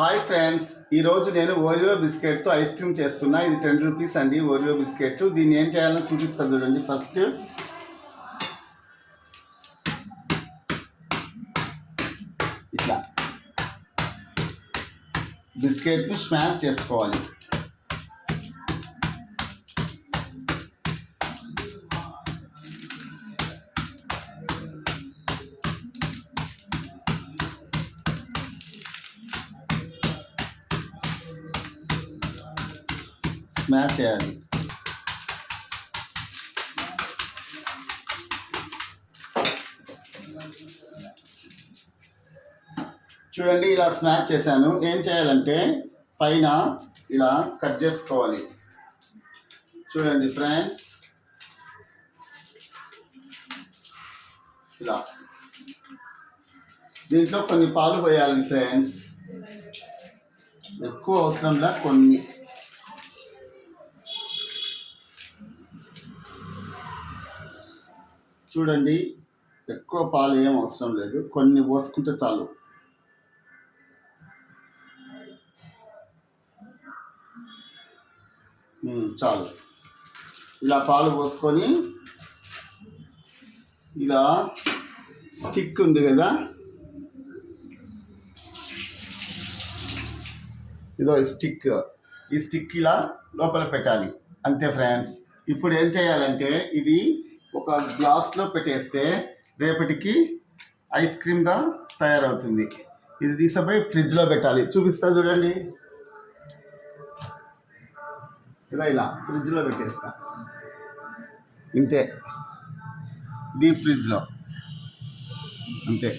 Hi friends, ఈరోజు నేను Oreo బిస్కెట్తో ice cream చేస్తున్నా. ఇది 10 రూపీస్ అండి ఓరియో బిస్కెట్. దీన్ని ఏం చేయాలో చూపిస్తాను చూడండి. ఫస్ట్ ఇట్లా బిస్కెట్ని స్మాష్ చేసుకోవాలి. స్మాష్ చేయాలి. చూడండి, ఇలా స్మాష్ చేశాను. ఏం చేయాలంటే పైన ఇలా కట్ చేసుకోవాలి. చూడండి ఫ్రెండ్స్, ఇలా దీంట్లో కొన్ని పాలు పోయాలి ఫ్రెండ్స్. ఎక్కువ అవసరంలా కొన్ని. చూడండి, ఎక్కువ పాలు ఏం అవసరం లేదు, కొన్ని పోసుకుంటే చాలు. చాలు. ఇలా పాలు పోసుకొని ఇలా స్టిక్ ఉంది కదా, ఇదో స్టిక్. ఈ స్టిక్ ఇలా లోపల పెట్టాలి. అంతే ఫ్రెండ్స్. ఇప్పుడు ఏం చేయాలంటే ఇది ఒక గ్లాస్లో పెట్టేస్తే రేపటికి ఐస్ క్రీమ్గా తయారవుతుంది. ఇది తీసుకుపోయి ఫ్రిడ్జ్లో పెట్టాలి. చూపిస్తా చూడండి. ఇలా ఫ్రిడ్జ్లో పెట్టేస్తా. ఇంతే, డీప్ ఫ్రిడ్జ్లో. అంతే.